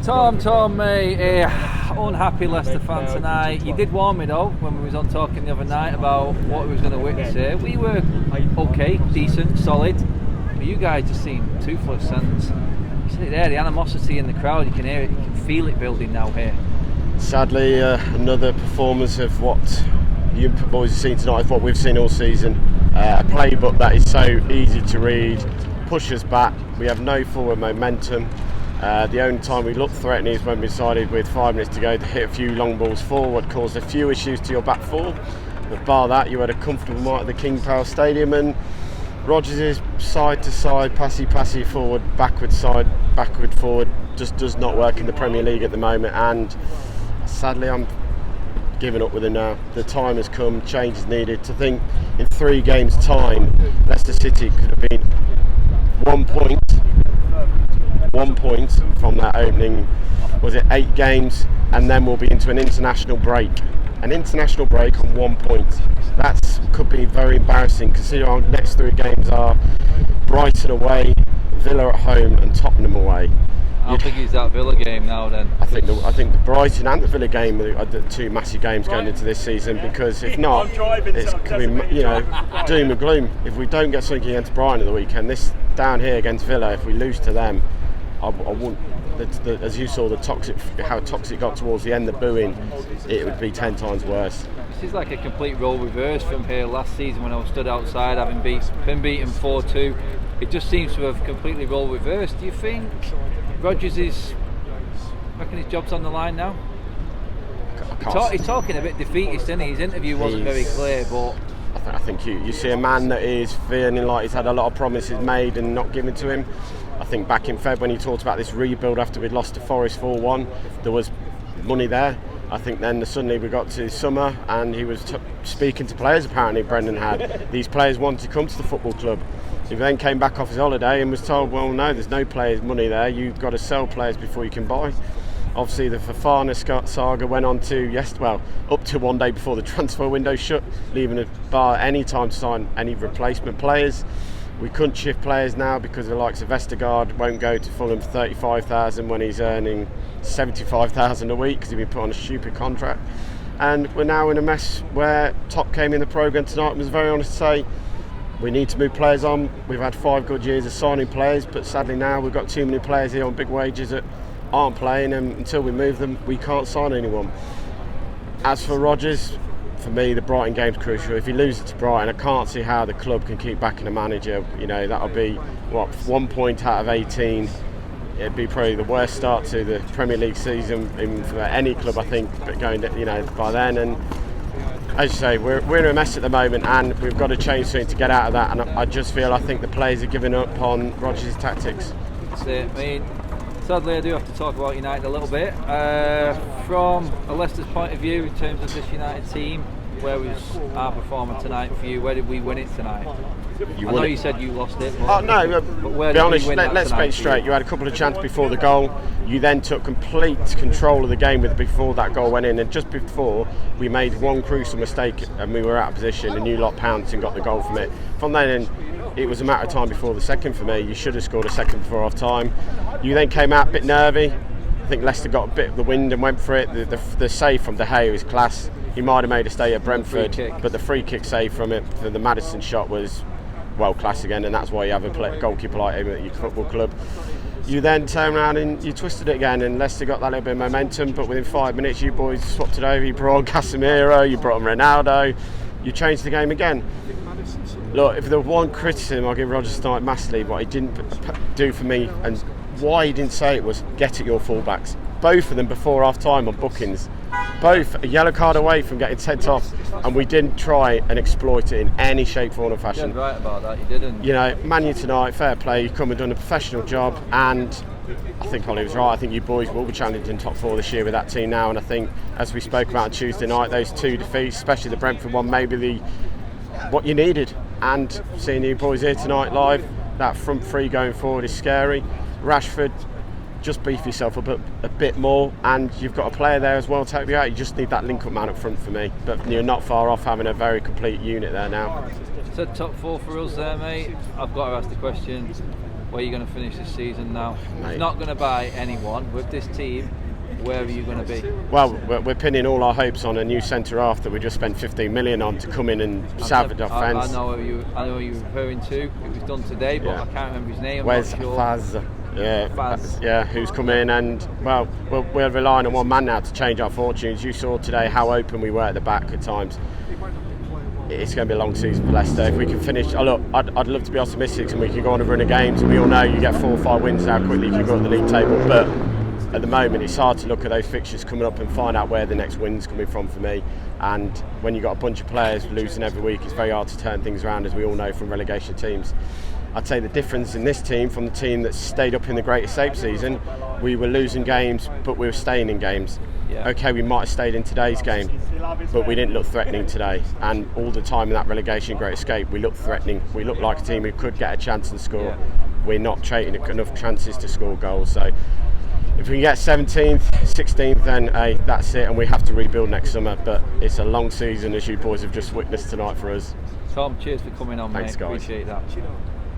Tom, mate. Unhappy Leicester fan tonight. You did warn me though when we was on talking the other night about what we was going to witness here. We were okay, decent, solid, but you guys just seem too full of sense. You see it there, the animosity in the crowd. You can hear it, you can feel it building now here. Sadly, another performance of what you boys have seen tonight, what we've seen all season. A playbook that is so easy to read, push us back. We have no forward momentum. The only time we looked threatening is when we decided with 5 minutes to go to hit a few long balls forward, caused a few issues to your back four. But bar that, you had a comfortable mark at the King Power Stadium, and Rodgers' side to side, passy forward, backward side, backward forward just does not work in the Premier League at the moment. And sadly, I'm giving up with him now. The time has come, change is needed. To think in 3 games' time, Leicester City could have been 1 point from that opening, was it 8 games, and then we'll be into an international break. An international break on 1 point. That could be very embarrassing, considering our next 3 games are Brighton away, Villa at home, and Tottenham away. I think it's that Villa game now then. I think the Brighton and the Villa game are the 2 massive games going into this season, because if not, it's could be, doom and gloom. If we don't get something against Brighton at the weekend, this down here against Villa, if we lose to them, I wouldn't. As you saw, how toxic it got towards the end, the booing, it would be 10 times worse. This is like a complete role reverse from here last season when I was stood outside having been beaten 4-2. It just seems to have completely role reversed. Do you think Rodgers reckon his job's on the line now? He's talking a bit defeatist, isn't he? His interview wasn't very clear, but I think you see a man that is feeling like he's had a lot of promises made and not given to him. I think back in Feb when he talked about this rebuild after we'd lost to Forest 4-1, there was money there. I think then suddenly we got to summer and he was speaking to players, apparently Brendan had. These players wanted to come to the football club. He then came back off his holiday and was told, well no, there's no players money there, you've got to sell players before you can buy. Obviously the Fofana saga went on to up to 1 day before the transfer window shut, leaving a bar any time to sign any replacement players. We couldn't shift players now because the likes of Vestergaard won't go to Fulham for 35,000 when he's earning 75,000 a week because he's been put on a stupid contract. And we're now in a mess where Top came in the programme tonight and was very honest to say we need to move players on. We've had 5 good years of signing players, but sadly now we've got too many players here on big wages that aren't playing, and until we move them we can't sign anyone. As for Rodgers, for me the Brighton game's crucial. If he loses to Brighton, I can't see how the club can keep backing a manager. That'll be 1 point out of 18. It'd be probably the worst start to the Premier League season for any club, I think, but going by then. And as you say, we're in a mess at the moment, and we've got to change something to get out of that. And I just feel I think the players are giving up on Rodgers' tactics. That's it. I mean, sadly, I do have to talk about United a little bit. From a Leicester's point of view, in terms of this United team, where was our performance tonight for you? Where did we win it tonight? I know you said you lost it. But where be honest, we win let's make it straight. You had a couple of chances before the goal. You then took complete control of the game before that goal went in, and just before we made one crucial mistake and we were out of position, and you lot pounced and got the goal from it. From then in, it was a matter of time before the second for me. You should have scored a second before half time. You then came out a bit nervy. I think Leicester got a bit of the wind and went for it. The save from De Gea was class. He might have made a stay at Brentford, but the free kick save from it for the Maddison shot was world class again, and that's why you have a goalkeeper like him at your football club. You then turn around and you twisted it again, and Leicester got that little bit of momentum, but within 5 minutes you boys swapped it over. You brought on Casemiro, you brought on Ronaldo, you changed the game again. Look, if there was one criticism I'll give Rodgers tonight massively, what he didn't do for me and why he didn't say it was get at your fullbacks. Both of them before half time on bookings. Both a yellow card away from getting sent off, and we didn't try and exploit it in any shape, form or fashion. You're right about that, you didn't. Man U tonight, fair play, you've come and done a professional job, and I think Ollie was right. I think you boys will be challenging top 4 this year with that team now, and I think, as we spoke about on Tuesday night, those 2 defeats, especially the Brentford one, maybe what you needed. And seeing you boys here tonight live, that front three going forward is scary. Rashford, just beef yourself up a bit more, and you've got a player there as well to help you out. You just need that link-up man up front for me, but you're not far off having a very complete unit there now. Said top 4 for us there, mate. I've got to ask the question, where you're going to finish this season now? Mate. You're not going to buy anyone with this team. Where are you going to be? Well, we're pinning all our hopes on a new centre half that we just spent 15 million on to come in and salvage our fence. I know who you're referring to. It was done today, but I can't remember his name. Where's Faz? Yeah, who's come in, and well, we're relying on one man now to change our fortunes. You saw today how open we were at the back at times. It's going to be a long season for Leicester. If we can finish, look, I'd love to be optimistic and we can go on a run of games. We all know you get 4 or 5 wins, how quickly you can go up the league table, but at the moment it's hard to look at those fixtures coming up and find out where the next win's coming from for me. And when you've got a bunch of players losing every week, it's very hard to turn things around, as we all know from relegation teams. I'd say the difference in this team from the team that stayed up in the Great Escape season, we were losing games but we were staying in games. Okay, we might have stayed in today's game, but we didn't look threatening today. And all the time in that relegation Great Escape, we looked threatening. We looked like a team who could get a chance and score. We're not creating enough chances to score goals. So if we can get 17th, 16th, then hey, that's it, and we have to rebuild next summer. But it's a long season, as you boys have just witnessed tonight for us. Tom, cheers for coming on, Thanks, mate. Guys. Appreciate that.